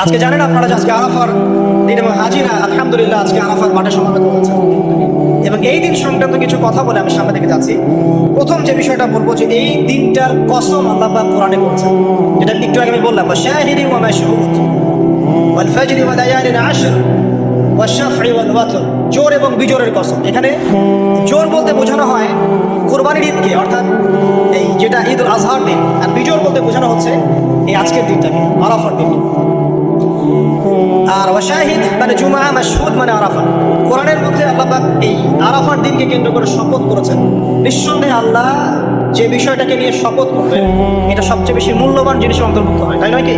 আজকে জানেন আপনারা যে আজকে আরাফার দিন এবং হাজিরা আলহামদুলিল্লাহ আজকে আরাফার মাঠে সমবেত হয়েছে এবং এই দিন সংক্রান্ত কিছু কথা বলে আমি সামনে দিকে যাচ্ছি। প্রথম যে বিষয়টা বলবো যে এই দিনটার কসম আল্লাহ পাক কোরআনে বলছেন, যেটা একটু আগে আমি বললাম, শাহিদি ওয়া মাশহুদ ওয়াল ফাজরি ওয়া লায়ালিন আশর ওয়া শাফঈ ওয়াল ওয়াতর, জোর এবং বিজোরের কসম। এখানে জোর বলতে বোঝানো হয় কুরবানির ঈদকে, অর্থাৎ এই যেটা ঈদুল আজহার দিন, আর বিজোর বলতে বোঝানো হচ্ছে এই আজকের দিনটাকে, আরাফার দিনকে। আর ওয়াশাহিদ মানে জুমা, মাশহুদ মানে আরাফা। কোরআনের মধ্যে আল্লাহ পাক এই আরাফার দিনকে কেন্দ্র করে শপথ করেছেন। নিঃসন্দেহে আল্লাহ যে বিষয়টাকে নিয়ে শপথ করবেন এটা সবচেয়ে বেশি মূল্যবান জিনিসের অন্তর্ভুক্ত হয়, তাই নয় কি?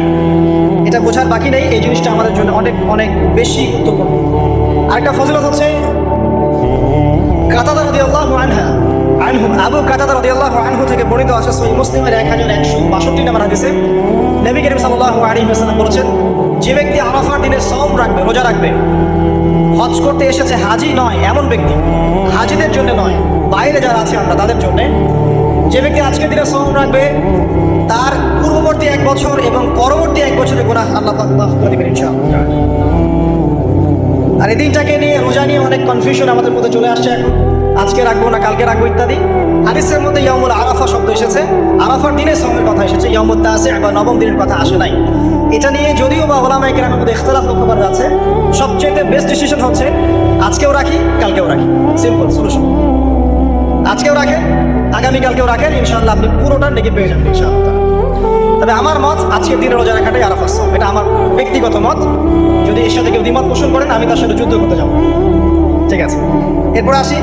এটা বোঝার বাকি নেই, এই জিনিসটা আমাদের জন্য অনেক অনেক বেশি গুরুত্বপূর্ণ। আরেকটা ফজিলত হচ্ছে কাতাদা রাদিয়াল্লাহু আনহু, আবু কাতাদা রাদিয়াল্লাহু আনহু থেকে বর্ণিত আছে সহিহ মুসলিমের 1162 নম্বর হাদিসে নবী করিম সাল্লাল্লাহু আলাইহি ওয়াসাল্লাম বলেছেন, যে ব্যক্তি আরাফার দিনে সওম রাখবে, রোজা রাখবে, হজ করতে এসেছে, হাজি নয় এমন ব্যক্তি, হাজিদের জন্য নয়, বাইরে যারা আছে আমরা তাদের জন্য, যে ব্যক্তি আজকের দিনে সওম রাখবে তার পূর্ববর্তী 1 বছর এবং পরবর্তী 1 বছরের গুনাহ আল্লাহ পাক মাফ করে দিবেন ইনশাআল্লাহ। আর এই দিনটাকে নিয়ে, রোজা নিয়ে অনেক কনফিউশন আমাদের মধ্যে চলে আসছে এখন, আজকে রাখবো না কালকে রাখবো ইত্যাদি। হাদিসের মধ্যে ইয়াউমুল আরাফা শব্দ এসেছে, আরাফার দিনে সওমের কথা এসেছে, ইয়াউমুত তাসি' বা নবম দিনের কথা আসে নাই। এটা নিয়ে যদিও বা উলামায়ে কেরামের মধ্যে ইখতিলাফ লক্ষ্য করা যাচ্ছে, সবচেয়ে বেস্ট ডিসিশন হচ্ছে আজকেও রাখি কালকেও রাখি, সিম্পল সলিউশন। আজকেও রাখেন, আগামীকালকেও রাখেন, ইনশাআল্লাহ আপনি পুরোটা নেকি পেয়ে যাবেন ইনশাআল্লাহ। তবে আমার মত আজকের দিনে রোজা রাখাটাই আরাফার সওম, এটা আমার ব্যক্তিগত মত। যদি এর সাথে কেউ দ্বিমত পোষণ করেন আমি তার সাথে যুদ্ধ করতে যাব, ঠিক আছে? এরপর আসি,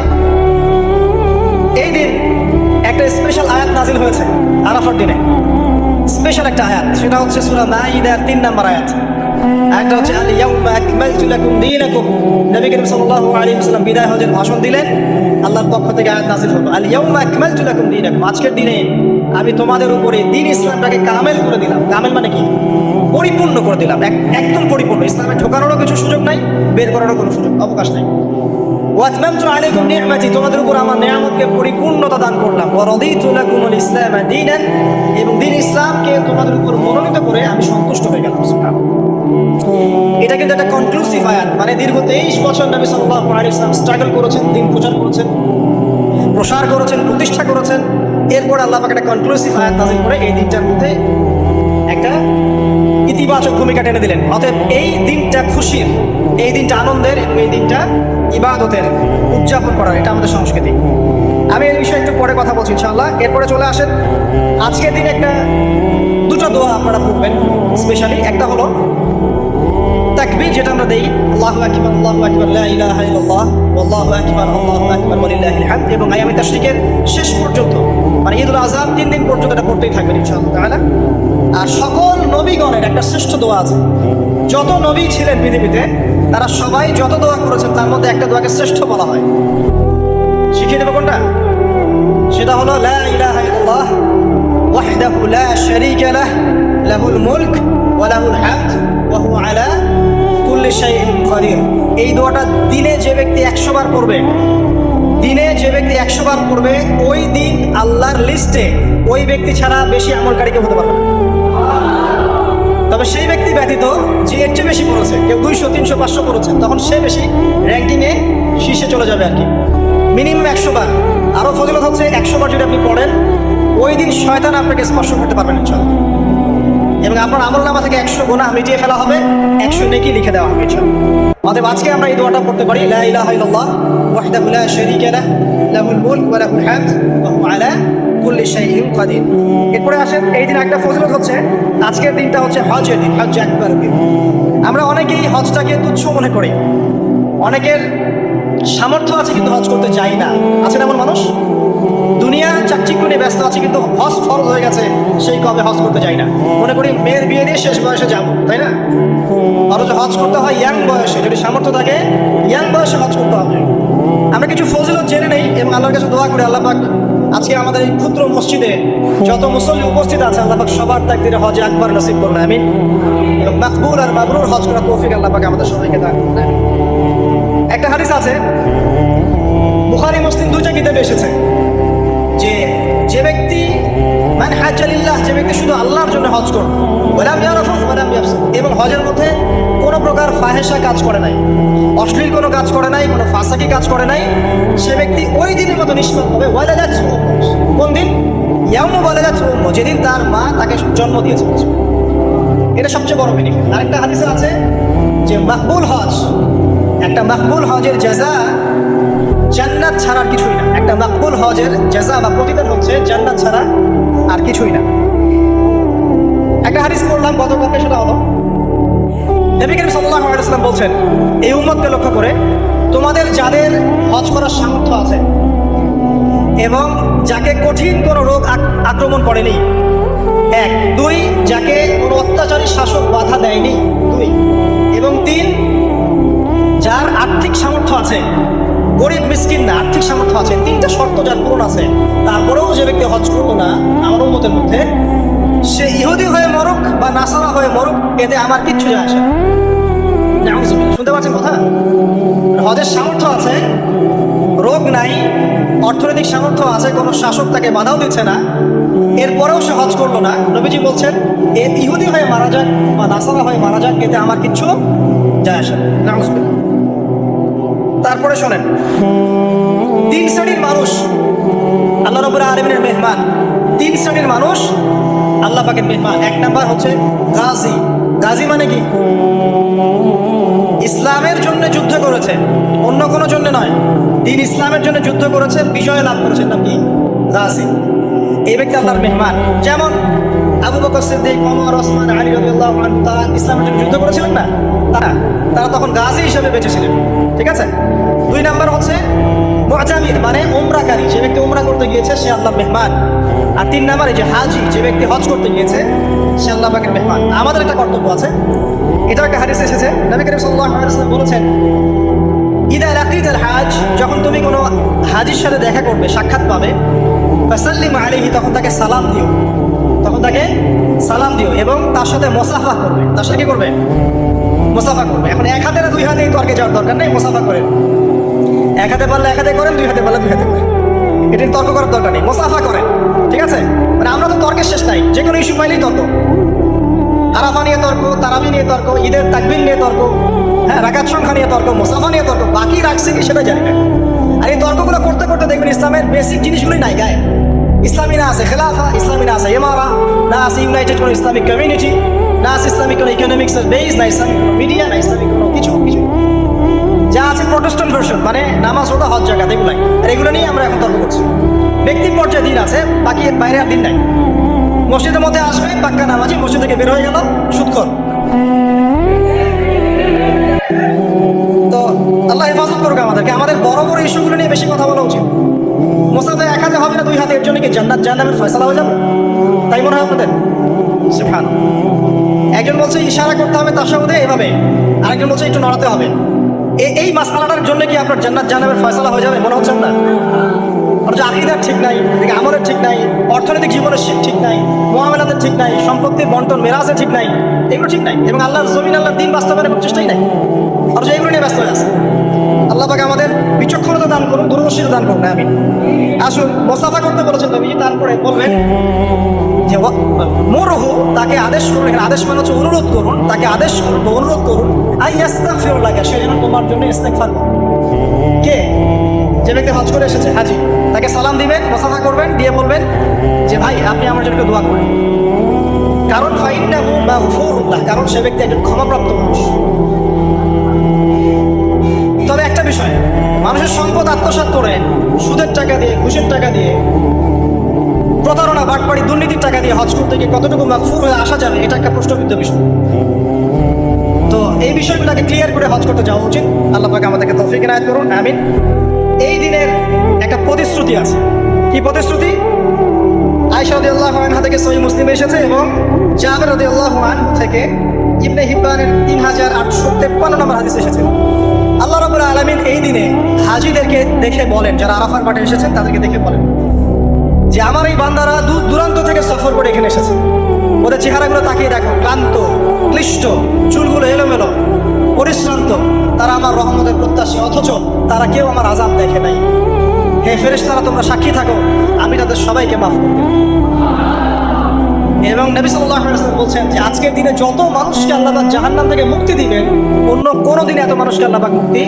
এই দিন একটা স্পেশাল আয়াত নাজিল হয়েছে আরাফার দিনে, স্পেশাল একটা আয়াত, সেটা হচ্ছে সূরা মাইদার 3 নম্বর আয়াত। আয়াতটা হচ্ছে আল ইয়াউমা আকমালতু লাকুম দীনাকুম। নবী করিম সাল্লাল্লাহু আলাইহি ওয়াসাল্লাম বিদায় হজের ভাষণ দিলেন, আল্লাহর পক্ষ থেকে আয়াত নাজিল হলো, আল ইয়াউমা আকমালতু লাকুম দীনাকুম, আজকের দিনে আমি তোমাদের উপরে দিন ইসলামটাকে কামেল করে দিলাম। কামেল মানে কি? পরিপূর্ণ করে দিলাম, একদম পরিপূর্ণ। ইসলামে ঢোকানোরও কিছু সুযোগ নাই, বের করারও কোনো সুযোগ অবকাশ নাই। ওয়াতমামতু আলাইকুম নি'মাতি, তোমাদের উপর আমার নিয়ামতকে পরিপূর্ণতা দান করলাম। ওয়া রাদিতু লাকুমুল ইসলামা দীনান, এবং দিন ইসলামকে তোমাদের উপর মনোনীত করে আমি সন্তুষ্ট হয়ে গেলাম। এটা কিন্তু একটা কনক্লুসিভ আয়াত, মানে দীর্ঘ 23 বছর নবী সাল্লাল্লাহু আলাইহি ওয়াসাল্লাম স্ট্রাগল করেছেন, দিন প্রচার করেছেন, প্রসার করেছেন, প্রতিষ্ঠা করেছেন। এরপর আল্লাহ পাক একটা কনক্লুসিভ আয়াত নাযিল করে এই দিনটার মধ্যে একটা ইতিবাচক ভূমিকা টেনে দিলেন। অতএব এই দিনটা খুশির, এই দিনটা আনন্দের, এবং এই দিনটা ইবাদতের, উদযাপন করার, এটা আমাদের সংস্কৃতি। আমি এই বিষয়ে একটু পরে কথা বলছি ইনশাআল্লাহ। এরপরে চলে আসেন, আজকের দিন একটা দুটো দোয়া আপনারা পড়বেন স্পেশালি। একটা হলো তাকবীর, যেটা আমরা দেই, আল্লাহু আকবার আল্লাহু আকবার লা ইলাহা ইল্লাল্লাহ ওয়াল্লাহু আকবার আল্লাহু আকবার ওয়ালিল্লাহিল হামদ, এবং আইয়ামে তাশরিকের শেষ পর্যন্ত, মানে ঈদুল আযহা 3 দিন পর্যন্ত এটা পড়তেই থাকবেন ইনশাআল্লাহ তাআলা। আর সকল নবীগণের একটা শ্রেষ্ঠ দোয়া আছে, যত নবী ছিলেন পৃথিবীতে তারা সবাই যত দোয়া করেছেন তার মধ্যে একটা দোয়াকে শ্রেষ্ঠ বলা হয়। শিখিয়ে দেবো কোনটা? সেটা হলো লা ইলাহা ইল্লাল্লাহ ওয়াহদাহু লা শারীকা লাহ লাহুল মুলক ওয়া লাহুল হামদ ওয়া হুয়া আলা কুল্লি শাইইন কাদির। এই দোয়াটা দিনে যে ব্যক্তি 100 বার পড়বে, দিনে যে ব্যক্তি 100 বার পড়বে, ওই দিন আল্লাহর লিস্টে ওই ব্যক্তি ছাড়া বেশি আমলকারী কেউ হতে পারবে না। তবে সেই ব্যক্তি ব্যতীত যে এর চেয়ে বেশি পড়েছে, কেউ 200 300 500 পড়েছেন, তখন সে বেশি র্যাঙ্কিংয়ে শীর্ষে চলে যাবে আর কি। মিনিমাম 100 বার। আরও ফজিলত হচ্ছে 100 বার যদি আপনি পড়েন, ওই দিন শয়তান আপনাকে স্পর্শ করতে পারবেন ইনশাআল্লাহ, এবং আপনার আমলনামা থেকে 100 গুনাহ মিটিয়ে ফেলা হবে, 100 নেকি লিখে দেওয়া হবে ইনশাআল্লাহ। অতএব আজকে আমরা এই দোয়াটা পড়তে পারি, লা ইলাহা ইল্লাল্লাহ ওয়াহদাহু লা শারীকা লাহ লাহুল মুলক ওয়া লাহুল হামদ ওয়া হুয়া আলা কুল্লি শাইইন কাদির। এরপরে আসেন, এই দিন একটা ফজিলত হচ্ছে, আজকের দিনটা হচ্ছে হজের দিন, হজ আকবার দিন। আমরা অনেকেই হজটাকে তুচ্ছ মনে করি, অনেকের সামর্থ্য আছে কিন্তু হজ করতে চাই না। আছেন এমন মানুষ? দুনিয়া চাকচিক্য নিয়ে ব্যস্ত আছে, কিন্তু হজ ফরজ হয়ে গেছে, সেই কবে হজ করতে যাই না, মনে করি মেয়ের বিয়ে দিয়ে শেষ বয়সে যাবো, তাই না? অথচ হজ করতে হয় ইয়াং বয়সে, যদি সামর্থ্য থাকে ইয়াং বয়সে হজ করতে হবে। আমরা কিছু ফজিলত জেনে নেই এবং আল্লাহর কাছে দোয়া করি, আল্লাহ পাক আজকে আমাদের এই ক্ষুদ্র মসজিদে যত মুসল্লি উপস্থিত আছে, আল্লাহ পাক সবার তাকদীরে হজে আকবার নসিব করুন, আমিন। এবং মাকবুল আর মাবরুর হজ করার তৌফিক আল্লাহ পাক আমাদের সবাইকে দান করুন, আমিন। একটা হাদিস আছে, বুখারী মুসলিম দুইটা কিতাবে এসেছে, যে ব্যক্তি মান হাজ্জা লিল্লাহ, যে ব্যক্তি শুধু আল্লাহর জন্য হজ করবে, ওয়ালাম ইয়ারফুস ওয়ালাম ইয়াফসুক, এবং হজের মধ্যে কোনো প্রকার ফাহেসা কাজ করে নাই, অশ্লীল কোনো কাজ করে নাই, কোনো ফাসাকি কাজ করে নাই, সে ব্যক্তি ওই দিনের মতো নিষ্পাপ হবে। ওয়ালাদাত উম্মুহু, কোন দিন? ইয়াউমু ওয়ালাদাত উম্মুহু, যেদিন তার মা তাকে জন্ম দিয়েছে। এটা সবচেয়ে বড় বেনিফিট। আরেকটা হাদিসে আছে যে মাকবুল হজ, একটা মাকবুল হজের জাযা জান্নাত ছাড়া আর কিছুই না। একটা মাকবুল হজের জাযা বা প্রতিদান হচ্ছে জান্নাত ছাড়া আর কিছুই না। একটা হাদিস পড়লাম গতকালকে, সেটা হলো নবী করিম সাল্লাল্লাহু আলাইহি ওয়াসাল্লাম বলছেন এই উম্মতকে লক্ষ্য করে, তোমাদের যাদের হজ করার সামর্থ্য আছে এবং যাকে কঠিন কোনো রোগ আক্রমণ করেনি, 1, 2, যাকে কোনো অত্যাচারী শাসক বাধা দেয়নি, 2, এবং 3, যার আর্থিক সামর্থ্য আছে, গরিব মিসকিন না, আর্থিক সামর্থ্য আছে, 3টা শর্ত যার পূরণ আছে, তারপরেও যে ব্যক্তি হজ করলো না আমার উম্মতের মধ্যে, সে ইহুদি হয়ে মরুক বা নাসারা হয়ে মরুক, এতে আমার কিচ্ছু যায় আসে না। শুনতে পাচ্ছেন কথা? হজের সামর্থ্য আছে, রোগ নাই, অর্থনৈতিক সামর্থ্য আছে, কোনো শাসক তাকে বাধাও দিচ্ছে না, এরপরেও সে হজ করলো না, নবীজি বলছেন এ ইহুদি হয়ে মারা যাক বা নাসারা হয়ে মারা যাক, এতে আমার কিচ্ছু যায় আসে না। তারপরে শোনেন, 3 শ্রেণীর মানুষ আল্লাহ রাব্বুল আলামিনের মেহমান। 3 শ্রেণীর মানুষ আল্লাহ পাকের মেহমান। 1 নাম্বার হচ্ছে গাজী। গাজী মানে কি? ইসলামের জন্য যুদ্ধ করেছে, অন্য কোনো জন্য নয়, দিন ইসলামের জন্য যুদ্ধ করেছে, বিজয় লাভ করেছে, নাম কি? গাজী। এই ব্যক্তি আল্লাহর মেহমান। যেমন আবু বকর সিদ্দিক, ওমর, ওসমান, আলী রাদিয়াল্লাহু আনহু, তারা ইসলামের জন্য যুদ্ধ করেছিলেন না? তারা তখন গাজী হিসেবে বেঁচে ছিলেন। ঠিক আছে। 2 নাম্বার হচ্ছে মুআতামির, মানে উমরাকারী, যে ব্যক্তি উমরা করতে গিয়েছে সে আল্লাহর মেহমান। আর 3 নাম্বার এই যে হাজি, যে ব্যক্তি হজ করতে গিয়েছে সে আল্লাহ পাকের মেহমান। আমাদের একটা কর্তব্য আছে, এটা একটা হাদিসে এসেছে, নবী করিম সাল্লাল্লাহু আলাইহি ওয়াসাল্লাম বলেছেন ইদা লাকিতাল হাজ, যখন তুমি কোনো হাজির সাথে দেখা করবে, সাক্ষাৎ পাবে, ফাসাল্লিম আলাইহি, তখন তাকে সালাম দিও, এবং তার সাথে মুসাফা করবে। তার সাথে কি করবে? মুসাফা করবে। এখন 1 হাতে না 2 হাতে তর্কে যাওয়ার দরকার নেই, মুসাফা করেন। 1 হাতে পারলে 1 হাতে করেন, 2 হাতে পারলে 2 হাতে করেন, এটা তর্ক করার দরকার নেই, মুসাফা করেন। ঠিক আছে। মানে আমরা তো তর্কের শেষ নাই, যে কোনো ইস্যু পাইলেই তর্ক। আরাফা নিয়ে তর্ক, তারাবি নিয়ে তর্ক, ঈদের তাকবীর নিয়ে তর্ক, হ্যাঁ, রাকাত সংখ্যা নিয়ে তর্ক, মুসাফা নিয়ে তর্ক, বাকি রাখছে কি সেটা জানি না। আর এই তর্কগুলো করতে করতে দেখবেন ইসলামের বেসিক জিনিসগুলোই নাই গায়ে। ইসলামী না আছে খেলাফা, ইসলামী না আছে ইমারা, না আছে ইউনাইটেড কোনো ইসলামিক কমিউনিটি, না আছে ইসলামিক কোনো ইকোনমিক্সের বেস, না ইসলামিক কোনো মিডিয়া, না ইসলামিক কোনো কিছু। যা আছে প্রোটেস্ট্যান্ট ভার্সন, মানে নামাজ, রোজা, হজ, যাকাত, এগুলাই। আর এগুলো নিয়ে আমরা এখন তর্ক করছি। ব্যক্তি পর্যায়ে দিন আছে, বাকি বাইরে আর দিন নাই। মসজিদের মধ্যে আসবে পাক্কা নামাজি, মসজিদ থেকে বের হয়ে গেল সুদখোর। তো আল্লাহ হেফাজত করুক আমাদেরকে। আমাদের বড় বড় ইস্যুগুলো নিয়ে বেশি কথা বলা উচিত। মুসাফা 1 হাতে হবে না 2 হাতে, এর জন্য কি জান্নাত জাহান্নামের ফয়সালা হয়ে যাবে? তাই মনে হয় আপনাদের? সুবহানাল্লাহ। একজন বলছে ইশারা করতে হবে তাশাহুদে এভাবে, আরেকজন বলছে একটু নড়াতে হবে। এই মাসআলাটার জন্য কি আপনার জান্নাত জাহান্নামের ফয়সালা হয়ে যাবে? মনে হচ্ছে না? অথচ আকীদার ঠিক নাই, এদিকে আমলের ঠিক নাই, অর্থনৈতিক জীবনের ঠিক নাই, মুআমালাতের ঠিক নাই, সম্পত্তির বন্টন মেরাজের ঠিক নাই, এগুলো ঠিক নাই, এবং আল্লাহর জমিন, আল্লাহর দিন বাস্তবায়নের কোনো চেষ্টাই নাই। অথচ এগুলো নিয়ে ব্যস্ত হয়ে আছে। আল্লাহ পাক আমাদের বিচক্ষণতা দান করুন, দূরদর্শিতা দান করুন। আমিন। আসুন, মুসাফা করতে বলেছেন নবী, তারপরে বলবেন যে মুরহু, তাকে আদেশ করুন। এখানে আদেশ মানে হচ্ছে অনুরোধ করুন, তাকে আদেশ করুন, অনুরোধ করুন, আই ইস্তাগফিরুল্লাহ, সে যেন তোমার জন্য ইস্তেগফার করে। কে? যে ব্যক্তি হজ করে এসেছে, হাজি, তাকে সালাম দিবেন, মুসাফা করবেন, দিয়ে বলবেন যে ভাই আপনি আমার জন্য দোয়া করেন, কারণ ফাইন্নাহু মাগফুরুল্লাহ, কারণ সে ব্যক্তি একজন ক্ষমাপ্রাপ্ত মানুষ। তবে একটা বিষয়, মানুষের সম্পদ আত্মসাৎ করে সুদের টাকা দিয়ে, ঘুষের টাকা দিয়ে, প্রতারণা, বাটপাড়ি, দুর্নীতির টাকা দিয়ে হজ করতে গিয়ে কতটুকু মাগফুর হয়ে আসা যাবে, এটা একটা প্রশ্নবিদ্ধ বিষয়। তো এই বিষয়গুলোকে ক্লিয়ার করে হজ করতে যাওয়া উচিত। আল্লাহ পাক আমাদেরকে তৌফিক ইনায়াত করুন। আমিন। এই দিনের একটা প্রতিশ্রুতি আছে। কি প্রতিশ্রুতি? আয়েশা রাদিয়াল্লাহু আনহা থেকে সহিহ মুসলিমে এসেছে, এবং জাবের রাদিয়াল্লাহু আনহু থেকে ইবনে হিব্বানের 3853 নম্বর হাদিসে এসেছে। আল্লাহ রাব্বুল আলামিন এই দিনে হাজীদেরকে দেখে বলেন, যারা আরাফার মাঠে এসেছেন তাদেরকে দেখে বলেন যে আমার এই বান্দারা দূর দূরান্ত থেকে সফর করে এখানে এসেছে, ওদের চেহারাগুলো তাকিয়ে দেখো, ক্লান্ত, ক্লিষ্ট, চুলগুলো এলোমেলো, পরিশ্রান্ত, তারা আমার রহমতের প্রত্যাশী, অথচ তারা কেউ আমার আযাব দেখে নাই। হে ফেরেশতারা, তোমরা সাক্ষী থাকো, আমি তাদের সবাইকে মাফ করব। এবং নবী সাল্লাল্লাহু আলাইহি ওয়াসাল্লাম বলছেন যে আজকের দিনে যত মানুষকে আল্লাহ পাক জাহান্নাম থেকে মুক্তি দিবেন, অন্য কোনো দিনে এত মানুষকে আল্লাহ পাক মুক্তি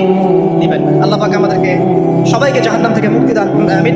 দিবেন না। আল্লাহ পাক আমাদেরকে সবাইকে জাহান্নাম থেকে মুক্তি দান করুন, আমিন।